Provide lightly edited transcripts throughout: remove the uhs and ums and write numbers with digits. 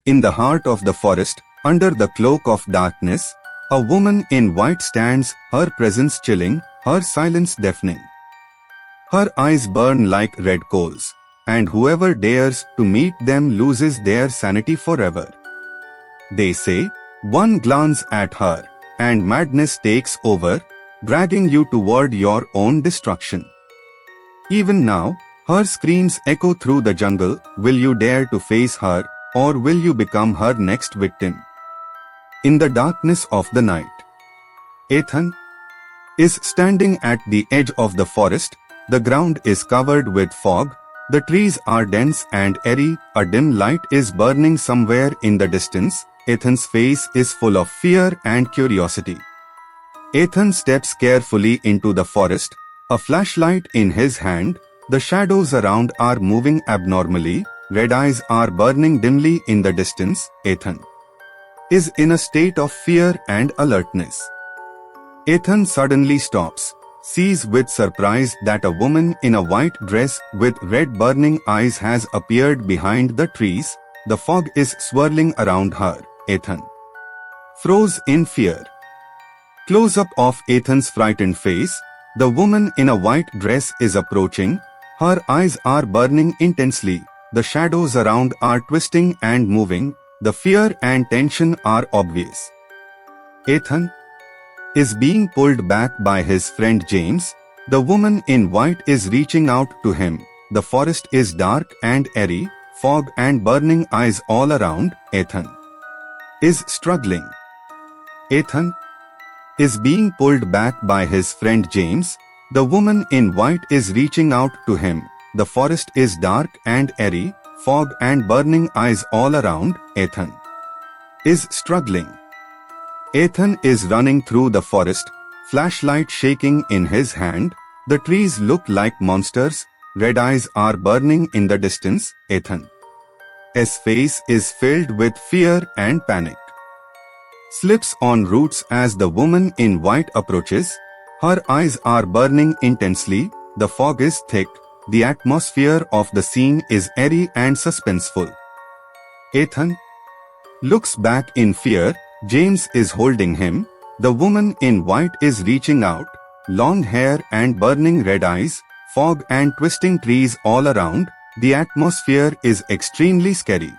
In the heart of the forest, under the cloak of darkness, a woman in white stands, her presence chilling, her silence deafening. Her eyes burn like red coals, and whoever dares to meet them loses their sanity forever. They say, one glance at her, and madness takes over, dragging you toward your own destruction. Even now, her screams echo through the jungle. Will you dare to face her, or will you become her next victim? In the darkness of the night, Ethan is standing at the edge of the forest. The ground is covered with fog, the trees are dense and airy, a dim light is burning somewhere in the distance. Ethan's face is full of fear and curiosity. Ethan steps carefully into the forest, a flashlight in his hand. The shadows around are moving abnormally, red eyes are burning dimly in the distance. Ethan is in a state of fear and alertness. Ethan suddenly stops, sees with surprise that a woman in a white dress with red burning eyes has appeared behind the trees. The fog is swirling around her. Ethan froze in fear. Close-up of Ethan's frightened face. The woman in a white dress is approaching. Her eyes are burning intensely. The shadows around are twisting and moving. The fear and tension are obvious. Ethan is being pulled back by his friend James. The woman in white is reaching out to him. The forest is dark and airy, fog and burning eyes all around. Ethan is struggling. Ethan is being pulled back by his friend James. The woman in white is reaching out to him. The forest is dark and airy, fog and burning eyes all around. Ethan is struggling. Ethan is running through the forest, flashlight shaking in his hand. The trees look like monsters, red eyes are burning in the distance. Ethan's face is filled with fear and panic. Slips on roots as the woman in white approaches. Her eyes are burning intensely. The fog is thick. The atmosphere of the scene is airy and suspenseful. Ethan looks back in fear. James is holding him. The woman in white is reaching out. Long hair and burning red eyes, fog and twisting trees all around. The atmosphere is extremely scary.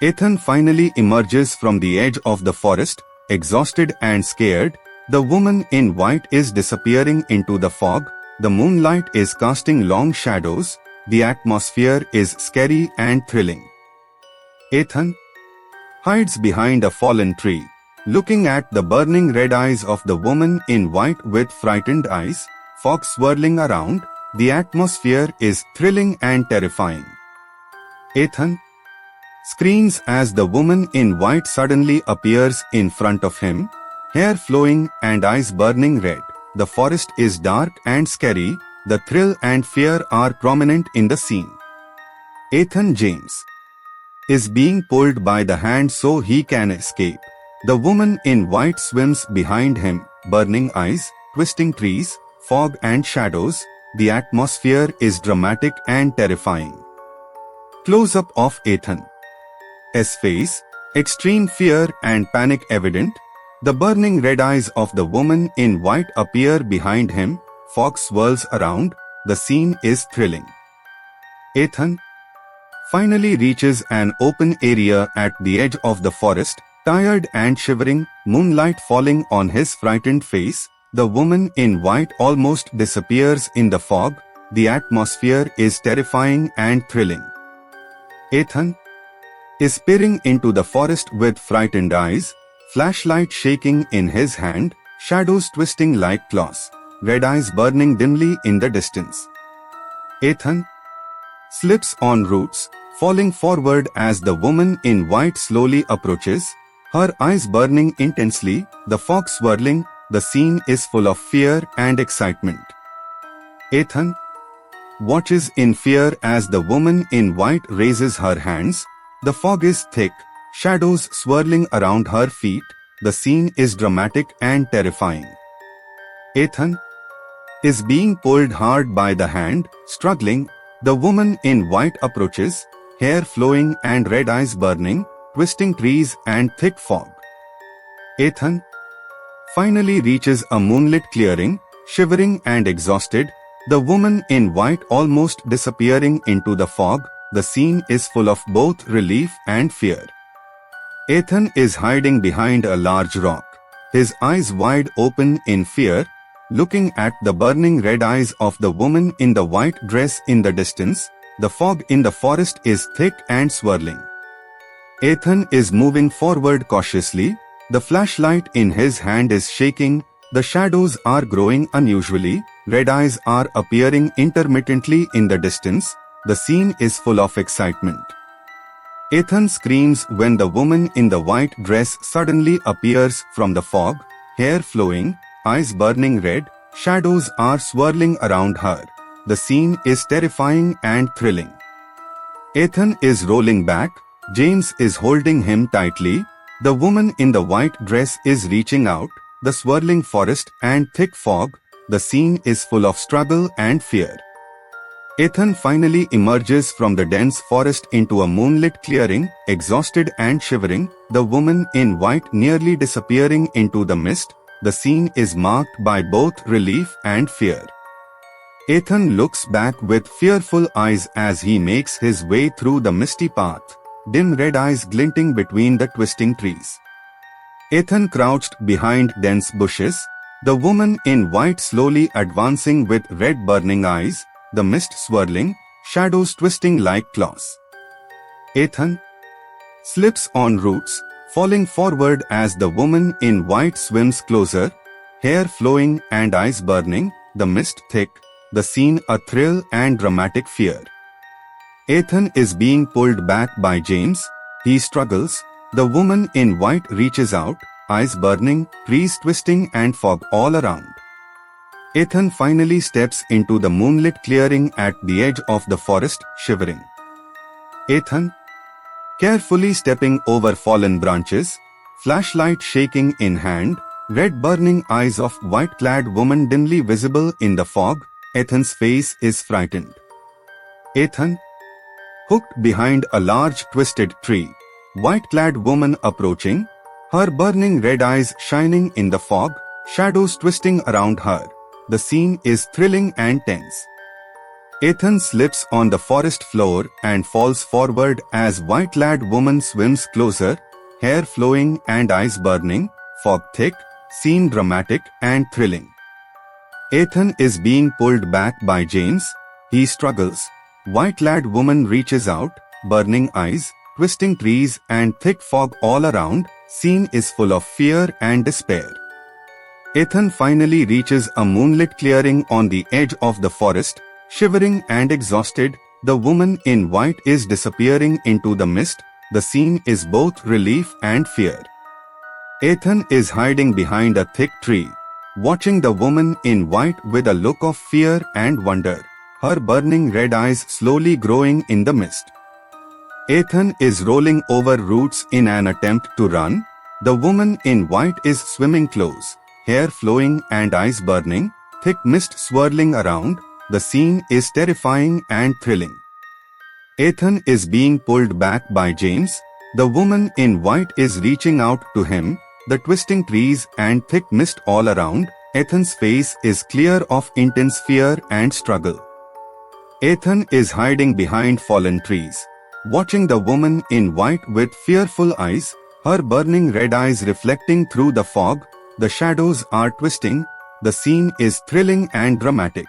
Ethan finally emerges from the edge of the forest, exhausted and scared. The woman in white is disappearing into the fog. The moonlight is casting long shadows. The atmosphere is scary and thrilling. Ethan hides behind a fallen tree, looking at the burning red eyes of the woman in white with frightened eyes, fog swirling around. The atmosphere is thrilling and terrifying. Ethan screams as the woman in white suddenly appears in front of him, hair flowing and eyes burning red. The forest is dark and scary. The thrill and fear are prominent in the scene. Ethan James is being pulled by the hand so he can escape. The woman in white swims behind him, burning eyes, twisting trees, fog and shadows. The atmosphere is dramatic and terrifying. Close-up of Ethan's face, extreme fear and panic evident. The burning red eyes of the woman in white appear behind him, fog swirls around. The scene is thrilling. Ethan finally reaches an open area at the edge of the forest, tired and shivering, moonlight falling on his frightened face. The woman in white almost disappears in the fog. The atmosphere is terrifying and thrilling. Ethan is peering into the forest with frightened eyes, flashlight shaking in his hand, shadows twisting like claws, red eyes burning dimly in the distance. Ethan slips on roots, falling forward as the woman in white slowly approaches, her eyes burning intensely, the fog swirling. The scene is full of fear and excitement. Ethan watches in fear as the woman in white raises her hands. The fog is thick, shadows swirling around her feet. The scene is dramatic and terrifying. Ethan is being pulled hard by the hand, struggling. The woman in white approaches, hair flowing and red eyes burning. twisting trees and thick fog. Ethan finally reaches a moonlit clearing, shivering and exhausted, the woman in white almost disappearing into the fog. The scene is full of both relief and fear. Ethan is hiding behind a large rock, his eyes wide open in fear, looking at the burning red eyes of the woman in the white dress in the distance. The fog in the forest is thick and swirling. Ethan is moving forward cautiously, the flashlight in his hand is shaking, the shadows are growing unusually, red eyes are appearing intermittently in the distance. The scene is full of excitement. Ethan screams when the woman in the white dress suddenly appears from the fog, hair flowing, eyes burning red, shadows are swirling around her. The scene is terrifying and thrilling. Ethan is rolling back, James is holding him tightly, the woman in the white dress is reaching out, the swirling forest and thick fog. The scene is full of struggle and fear. Ethan finally emerges from the dense forest into a moonlit clearing, exhausted and shivering, the woman in white nearly disappearing into the mist. The scene is marked by both relief and fear. Ethan looks back with fearful eyes as he makes his way through the misty path, dim red eyes glinting between the twisting trees. Ethan crouched behind dense bushes, the woman in white slowly advancing with red burning eyes, the mist swirling, shadows twisting like claws. Ethan slips on roots, falling forward as the woman in white swims closer, hair flowing and eyes burning, the mist thick, the scene a thrill and dramatic fear. Ethan is being pulled back by James, he struggles, the woman in white reaches out, eyes burning, trees twisting and fog all around. Ethan finally steps into the moonlit clearing at the edge of the forest, shivering. Ethan, carefully stepping over fallen branches, flashlight shaking in hand, red burning eyes of white-clad woman dimly visible in the fog. Ethan's face is frightened. Ethan, hooked behind a large twisted tree, white-clad woman approaching, her burning red eyes shining in the fog, shadows twisting around her. The scene is thrilling and tense. Ethan slips on the forest floor and falls forward as white-clad woman swims closer, hair flowing and eyes burning, fog thick, scene dramatic and thrilling. Ethan is being pulled back by James, he struggles, white-clad woman reaches out, burning eyes, twisting trees and thick fog all around, scene is full of fear and despair. Ethan finally reaches a moonlit clearing on the edge of the forest, shivering and exhausted, the woman in white is disappearing into the mist, the scene is both relief and fear. Ethan is hiding behind a thick tree, watching the woman in white with a look of fear and wonder, her burning red eyes slowly growing in the mist. Ethan is rolling over roots in an attempt to run, the woman in white is swimming close, hair flowing and eyes burning, thick mist swirling around, the scene is terrifying and thrilling. Ethan is being pulled back by James, the woman in white is reaching out to him, the twisting trees and thick mist all around, Ethan's face is clear of intense fear and struggle. Ethan is hiding behind fallen trees, watching the woman in white with fearful eyes, her burning red eyes reflecting through the fog, the shadows are twisting, the scene is thrilling and dramatic.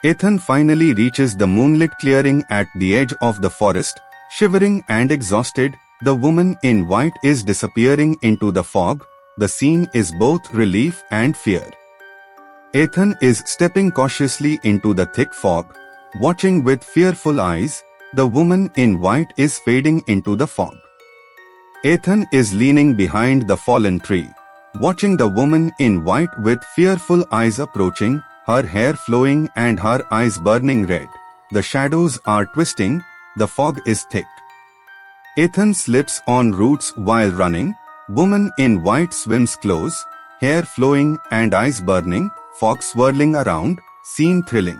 Ethan finally reaches the moonlit clearing at the edge of the forest, shivering and exhausted, the woman in white is disappearing into the fog, the scene is both relief and fear. Ethan is stepping cautiously into the thick fog, watching with fearful eyes, the woman in white is fading into the fog. Ethan is leaning behind the fallen tree, watching the woman in white with fearful eyes approaching, her hair flowing and her eyes burning red. The shadows are twisting, the fog is thick. Ethan slips on roots while running, woman in white swims close, hair flowing and eyes burning, fog swirling around, scene thrilling.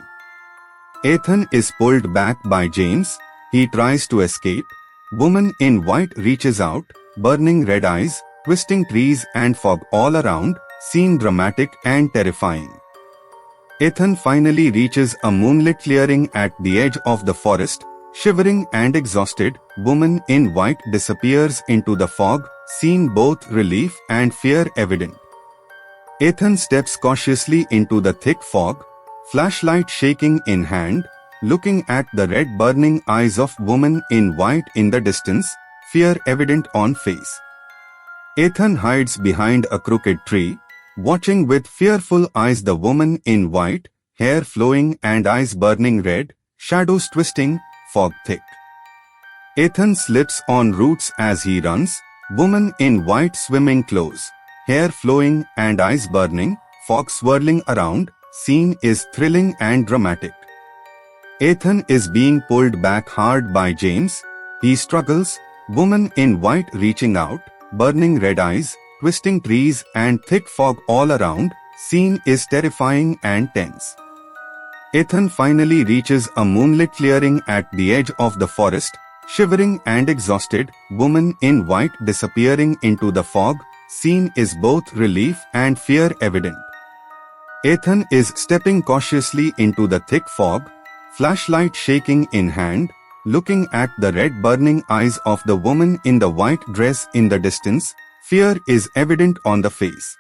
Ethan is pulled back by James, he tries to escape, Woman in white reaches out, burning red eyes, twisting trees and fog all around, scene dramatic and terrifying. Ethan finally reaches a moonlit clearing at the edge of the forest. Shivering and exhausted, woman in white disappears into the fog, scene both relief and fear evident. Ethan steps cautiously into the thick fog, flashlight shaking in hand, looking at the red burning eyes of woman in white in the distance, fear evident on face. Ethan hides behind a crooked tree, watching with fearful eyes the woman in white, hair flowing and eyes burning red, shadows twisting, fog thick. Ethan slips on roots as he runs, woman in white swimming close, hair flowing and eyes burning, fog swirling around, scene is thrilling and dramatic. Ethan is being pulled back hard by James, he struggles, woman in white reaching out, burning red eyes, twisting trees and thick fog all around, scene is terrifying and tense. Ethan finally reaches a moonlit clearing at the edge of the forest, shivering and exhausted, woman in white disappearing into the fog, scene is both relief and fear evident. Ethan is stepping cautiously into the thick fog, flashlight shaking in hand, looking at the red burning eyes of the woman in the white dress in the distance, fear is evident on the face.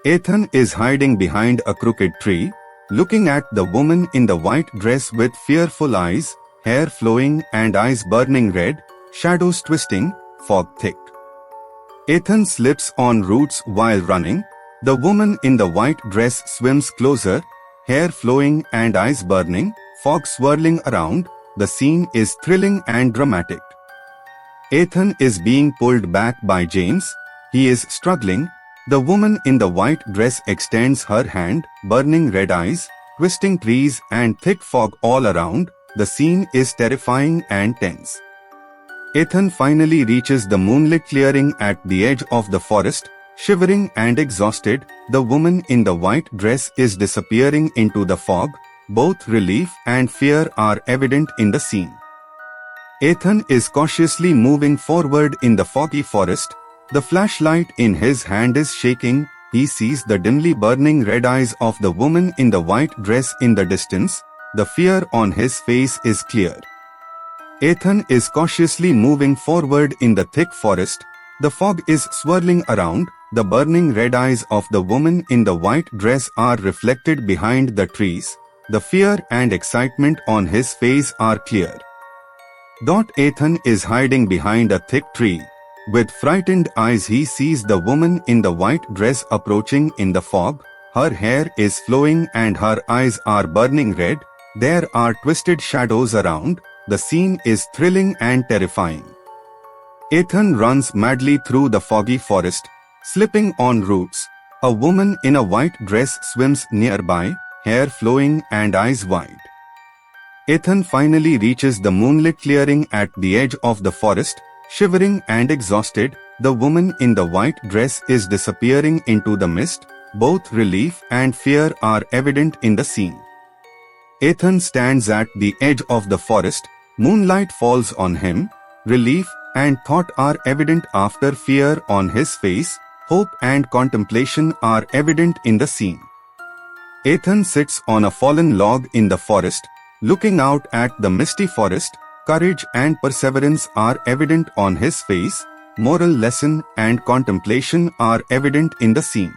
Ethan is hiding behind a crooked tree, looking at the woman in the white dress with fearful eyes, hair flowing and eyes burning red, shadows twisting, fog thick. Ethan slips on roots while running, the woman in the white dress swims closer, hair flowing and eyes burning, fog swirling around, the scene is thrilling and dramatic. Ethan is being pulled back by James, he is struggling, the woman in the white dress extends her hand, burning red eyes, twisting trees and thick fog all around, the scene is terrifying and tense. Ethan finally reaches the moonlit clearing at the edge of the forest, shivering and exhausted, the woman in the white dress is disappearing into the fog, both relief and fear are evident in the scene. Ethan is cautiously moving forward in the foggy forest, the flashlight in his hand is shaking, he sees the dimly burning red eyes of the woman in the white dress in the distance, the fear on his face is clear. Ethan is cautiously moving forward in the thick forest, the fog is swirling around, the burning red eyes of the woman in the white dress are reflected behind the trees, the fear and excitement on his face are clear. Ethan is hiding behind a thick tree. With frightened eyes he sees the woman in the white dress approaching in the fog, her hair is flowing and her eyes are burning red, there are twisted shadows around, the scene is thrilling and terrifying. Ethan runs madly through the foggy forest, slipping on roots, a woman in a white dress swims nearby, hair flowing and eyes wide. Ethan finally reaches the moonlit clearing at the edge of the forest, shivering and exhausted, the woman in the white dress is disappearing into the mist, both relief and fear are evident in the scene. Ethan stands at the edge of the forest, moonlight falls on him, relief and thought are evident after fear on his face, hope and contemplation are evident in the scene. Ethan sits on a fallen log in the forest, looking out at the misty forest, courage and perseverance are evident on his face, moral lesson and contemplation are evident in the scene.